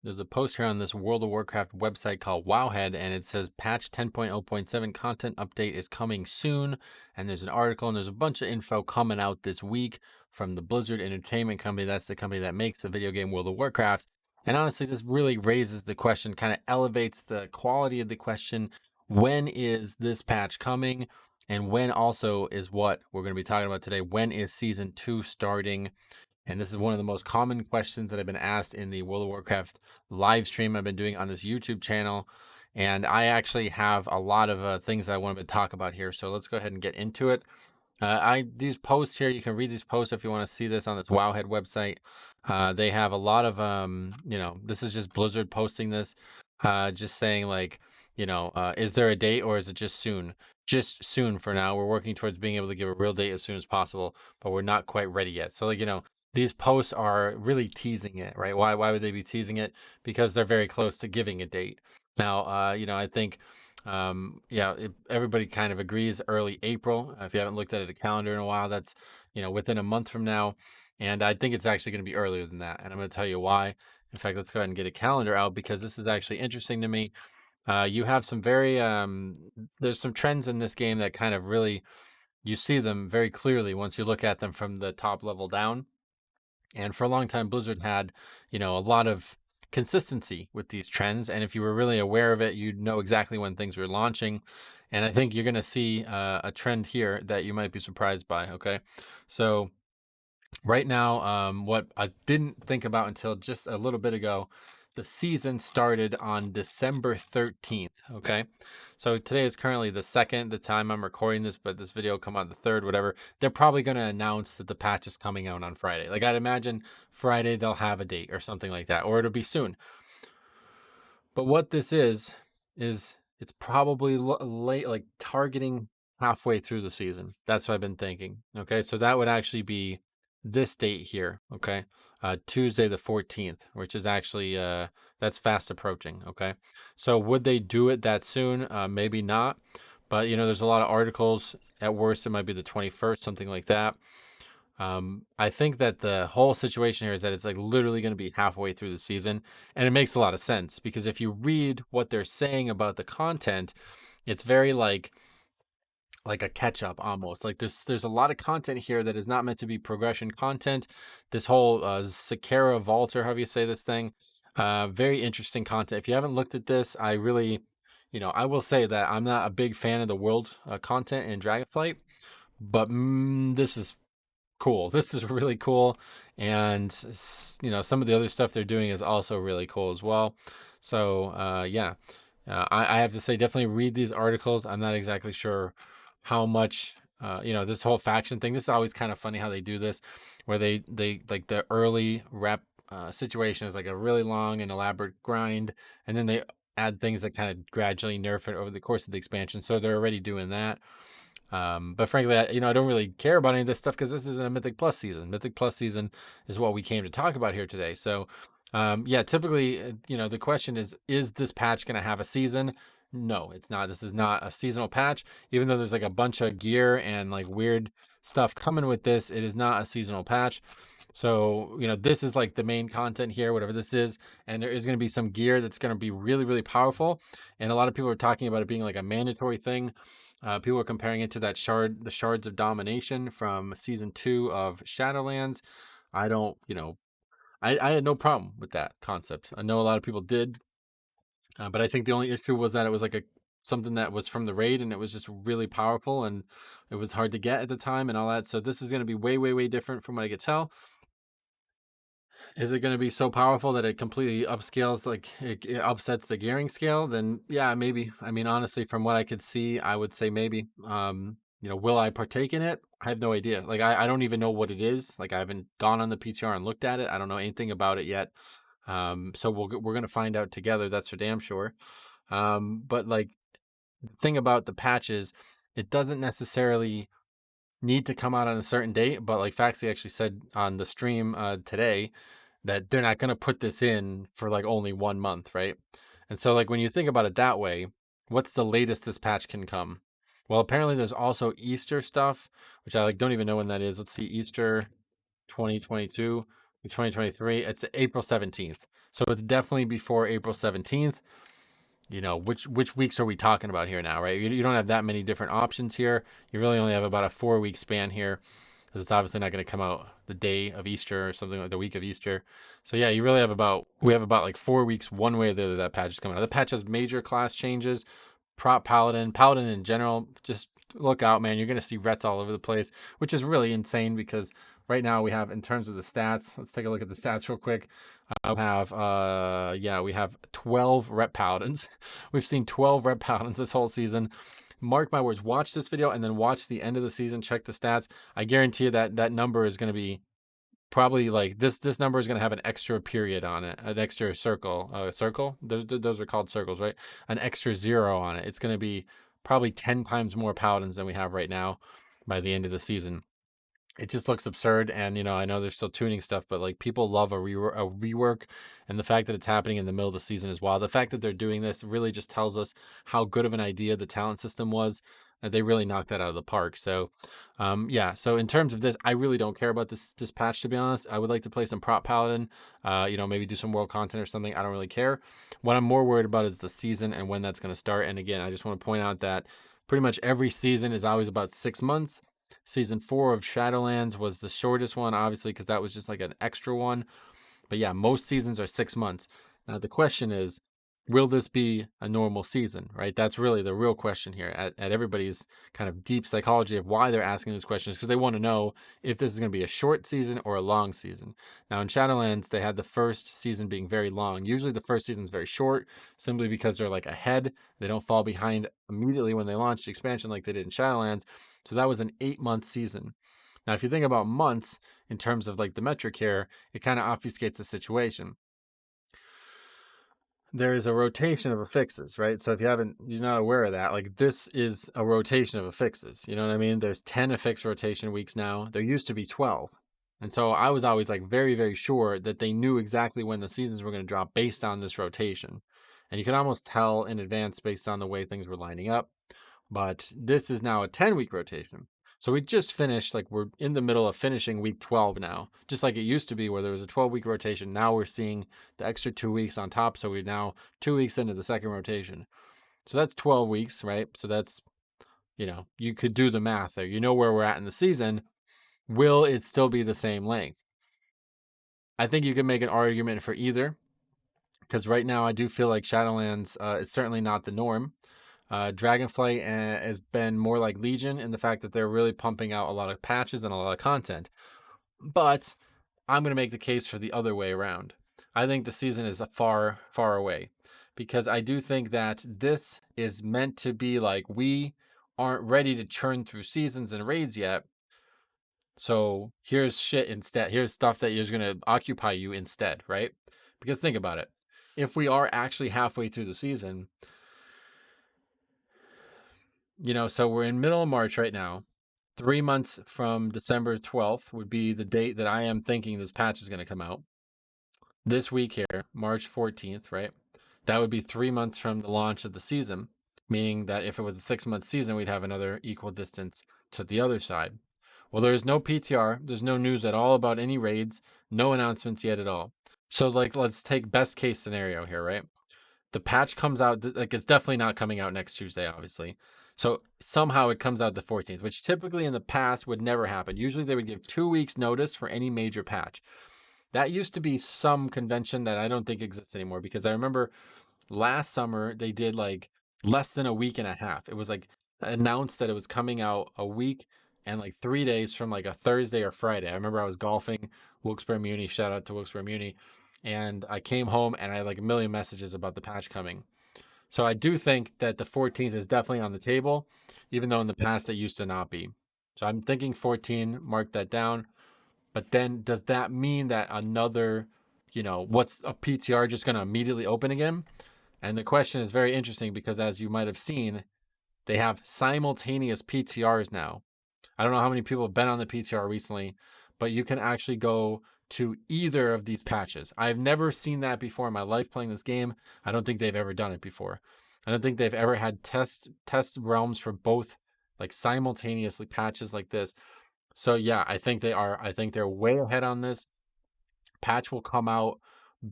There's a post here on this World of Warcraft website called Wowhead, and it says patch 10.0.7 content update is coming soon. And there's an article and there's a bunch of info coming out this week from the Blizzard Entertainment Company. That's the company that makes the video game World of Warcraft. And honestly, this really raises the question, kind of elevates the quality of the question. When is this patch coming? And when also is what we're going to be talking about today? When is season 2 starting? And this is one of the most common questions that have been asked in the World of Warcraft live stream I've been doing on this YouTube channel. And I actually have a lot of things that I want to talk about here. So let's go ahead and get into it. These posts here, you can read these posts if you want to see this on this Wowhead website. They have a lot of, this is just Blizzard posting this, just saying like, is there a date or is it just soon? Just soon for now. We're working towards being able to give a real date as soon as possible, but we're not quite ready yet. So, these posts are really teasing it, right? Why would they be teasing it? Because they're very close to giving a date. Now, I think everybody kind of agrees early April. If you haven't looked at a calendar in a while, that's within a month from now, and I think it's actually going to be earlier than that, and I'm going to tell you why. In fact, let's go ahead and get a calendar out because this is actually interesting to me. You have some very there's some trends in this game that kind of really, you see them very clearly once you look at them from the top level down. And for a long time, Blizzard had, a lot of consistency with these trends. And if you were really aware of it, you'd know exactly when things were launching. And I think you're going to see a trend here that you might be surprised by. Okay. So right now, what I didn't think about until just a little bit ago, the season started on December 13th. Okay. So today is currently the 2nd, the time I'm recording this, but this video will come out the 3rd, whatever. They're probably going to announce that the patch is coming out on Friday. Like I'd imagine Friday they'll have a date or something like that, or it'll be soon. But what this is it's probably late, like targeting halfway through the season. That's what I've been thinking. Okay. So that would actually be this date here. Okay. Tuesday the 14th, which is actually, that's fast approaching. Okay. So would they do it that soon? Maybe not. But, there's a lot of articles. At worst, it might be the 21st, something like that. I think that the whole situation here is that it's like literally going to be halfway through the season, and it makes a lot of sense because if you read what they're saying about the content, it's very like a catch up almost. Like there's a lot of content here that is not meant to be progression content. This whole Sakara Vault, or however you say this thing, very interesting content. If you haven't looked at this, I really, I will say that I'm not a big fan of the world content in Dragonflight, but this is cool. This is really cool. And, some of the other stuff they're doing is also really cool as well. So, I have to say, definitely read these articles. I'm not exactly sure how much, this whole faction thing. This is always kind of funny how they do this, where they like the early rep situation is like a really long and elaborate grind. And then they add things that kind of gradually nerf it over the course of the expansion. So they're already doing that. But frankly, I don't really care about any of this stuff because this isn't a Mythic Plus season. Mythic Plus season is what we came to talk about here today. So, typically, the question is this patch going to have a season? No, it's not. This is not a seasonal patch. Even though there's like a bunch of gear and like weird stuff coming with this, it is not a seasonal patch. So, this is like the main content here, whatever this is. And there is going to be some gear that's going to be really, really powerful. And a lot of people are talking about it being like a mandatory thing. People are comparing it to the Shards of Domination from season 2 of Shadowlands. I don't, I had no problem with that concept. I know a lot of people did, but I think the only issue was that it was like something that was from the raid and it was just really powerful and it was hard to get at the time and all that. So this is going to be way, way, way different from what I could tell. Is it going to be so powerful that it completely upscales, like it upsets the gearing scale? Then yeah, maybe. I mean, honestly, from what I could see, I would say maybe. Will I partake in it? I have no idea. Like I don't even know what it is. Like I haven't gone on the PTR and looked at it. I don't know anything about it yet. So we're gonna find out together. That's for damn sure. But like the thing about the patches, it doesn't necessarily need to come out on a certain date. But like Faxi actually said on the stream today, that they're not going to put this in for like only 1 month, right? And so like when you think about it that way, what's the latest this patch can come? Well, apparently there's also Easter stuff, which I like don't even know when that is. Let's see, Easter 2022. 2023. It's April 17th. So it's definitely before April 17th. Which weeks are we talking about here now, right? You don't have that many different options here. You really only have about a 4 week span here, because it's obviously not going to come out the day of Easter or something, like the week of Easter. So yeah, you really have about we have about like 4 weeks one way or the other that patch is coming out. The patch has major class changes. Prop Paladin in general, just look out, man. You're going to see rets all over the place, which is really insane because right now we have, in terms of the stats, let's take a look at the stats real quick. We have 12 rep Paladins. We've seen 12 rep Paladins this whole season. Mark my words, watch this video and then watch the end of the season, check the stats. I guarantee you that number is going to be probably like this number is going to have an extra period on it, an extra circle. Those are called circles, right? An extra 0 on it. It's going to be probably 10 times more Paladins than we have right now by the end of the season. It just looks absurd, and I know they're still tuning stuff, but like, people love a rework, and the fact that it's happening in the middle of the season as well. The fact that they're doing this really just tells us how good of an idea the talent system was. They really knocked that out of the park. So yeah, so in terms of this, I really don't care about this patch, to be honest. I would like to play some prop paladin, maybe do some world content or something. I don't really care. What I'm more worried about is the season and when that's going to start. And again, I just want to point out that pretty much every season is always about 6 months. Season 4 of Shadowlands was the shortest one, obviously, because that was just like an extra one. But yeah, most seasons are 6 months. Now, the question is, will this be a normal season, right? That's really the real question here at everybody's kind of deep psychology of why they're asking these questions, because they want to know if this is going to be a short season or a long season. Now, in Shadowlands, they had the first season being very long. Usually the first season is very short, simply because they're like ahead. They don't fall behind immediately when they launch the expansion like they did in Shadowlands. So that was an 8-month season. Now, if you think about months in terms of like the metric here, it kind of obfuscates the situation. There is a rotation of affixes, right? So if you're not aware of that, like, this is a rotation of affixes. You know what I mean? There's 10 affix rotation weeks now. There used to be 12. And so I was always like very, very sure that they knew exactly when the seasons were going to drop based on this rotation. And you can almost tell in advance based on the way things were lining up. But this is now a 10-week rotation. So we just finished, like, we're in the middle of finishing week 12 now, just like it used to be where there was a 12-week rotation. Now we're seeing the extra 2 weeks on top. So we're now 2 weeks into the second rotation. So that's 12 weeks, right? So that's, you could do the math there. You know where we're at in the season. Will it still be the same length? I think you can make an argument for either, because right now I do feel like Shadowlands is certainly not the norm. Dragonflight has been more like Legion in the fact that they're really pumping out a lot of patches and a lot of content. But I'm going to make the case for the other way around. I think the season is far, far away, because I do think that this is meant to be like, we aren't ready to churn through seasons and raids yet. So here's shit instead. Here's stuff that is going to occupy you instead, right? Because think about it. If we are actually halfway through the season, so we're in middle of March right now. 3 months from December 12th would be the date that I am thinking this patch is going to come out. This week here, March 14th, right? That would be 3 months from the launch of the season, meaning that if it was a 6-month season, we'd have another equal distance to the other side. Well, there's no PTR. There's no news at all about any raids. No announcements yet at all. So, like, let's take best case scenario here, right? The patch comes out, like, it's definitely not coming out next Tuesday, obviously. So somehow it comes out the 14th, which typically in the past would never happen. Usually they would give 2 weeks notice for any major patch. That used to be some convention that I don't think exists anymore, because I remember last summer they did like less than a week and a half. It was like announced that it was coming out a week and like 3 days from like a Thursday or Friday. I remember I was golfing Wilkes-Barre Muni, shout out to Wilkes-Barre Muni, and I came home and I had like a million messages about the patch coming. So I do think that the 14th is definitely on the table, even though in the past it used to not be. So I'm thinking 14, mark that down. But then does that mean that another, what's a PTR just going to immediately open again? And the question is very interesting, because as you might have seen, they have simultaneous PTRs now. I don't know how many people have been on the PTR recently, but you can actually go to either of these patches. I've never seen that before in my life playing this game. I don't think they've ever done it before. I don't think they've ever had test realms for both, like, simultaneously patches like this. So yeah, I think they are. I think they're way ahead on this. Patch will come out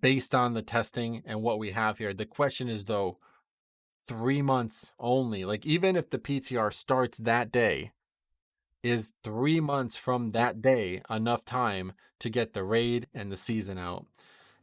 based on the testing and what we have here. The question is, though, 3 months only. Like, even if the PTR starts that day, is 3 months from that day enough time to get the raid and the season out?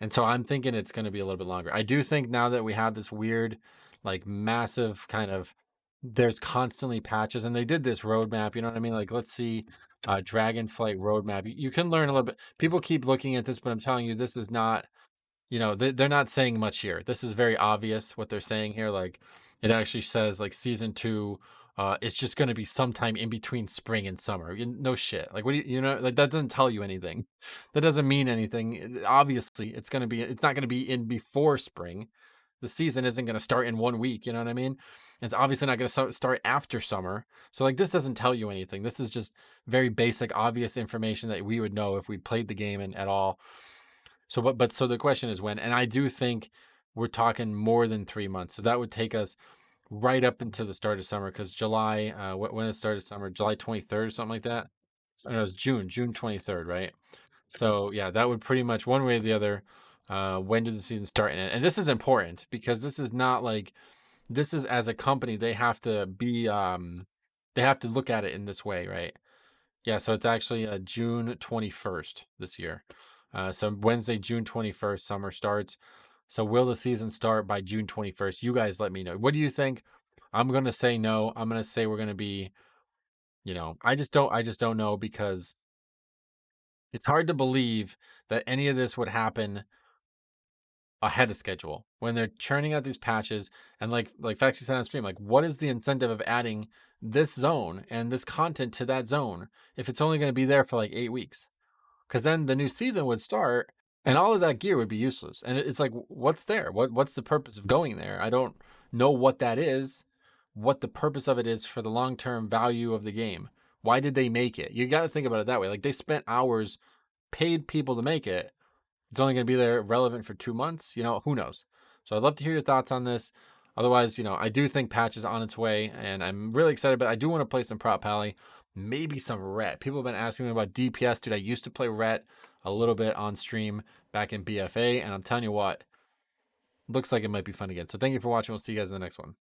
And so I'm thinking it's going to be a little bit longer. I do think now that we have this weird, like, massive kind of, there's constantly patches, and they did this roadmap. You know what I mean? Like, let's see, Dragonflight roadmap. You can learn a little bit. People keep looking at this, but I'm telling you, this is not, they're not saying much here. This is very obvious what they're saying here. Like, it actually says, like, season two, it's just going to be sometime in between spring and summer. No shit. Like, what do like, that doesn't tell you anything. That doesn't mean anything. Obviously, it's not going to be in before spring. The season isn't going to start in 1 week. You know what I mean? It's obviously not going to start after summer. So, like, this doesn't tell you anything. This is just very basic, obvious information that we would know if we played the game at all. So, so the question is when, and I do think we're talking more than 3 months. So that would take us right up into the start of summer, because July, when it started summer, July 23rd or something like that. So no, it was June 23rd, right? So yeah, that would pretty much one way or the other. When did the season start and end? And this is important because this is not like, this is, as a company, they have to be, they have to look at it in this way, right? Yeah, so it's actually June 21st this year. So Wednesday, June 21st, summer starts. So will the season start by June 21st? You guys let me know. What do you think? I'm going to say no. I'm going to say we're going to be, I just don't know, because it's hard to believe that any of this would happen ahead of schedule when they're churning out these patches. And like Faxi said on stream, like, what is the incentive of adding this zone and this content to that zone if it's only going to be there for like 8 weeks? Because then the new season would start and all of that gear would be useless. And it's like, what's there? What's the purpose of going there? I don't know what that is, what the purpose of it is for the long-term value of the game. Why did they make it? You got to think about it that way. Like, they spent hours, paid people to make it. It's only going to be there relevant for 2 months. Who knows? So I'd love to hear your thoughts on this. Otherwise, I do think patch is on its way, and I'm really excited. But I do want to play some Prop Pally, maybe some Ret. People have been asking me about DPS. Dude, I used to play Ret a little bit on stream back in BFA, and I'm telling you what, looks like it might be fun again. So thank you for watching. We'll see you guys in the next one.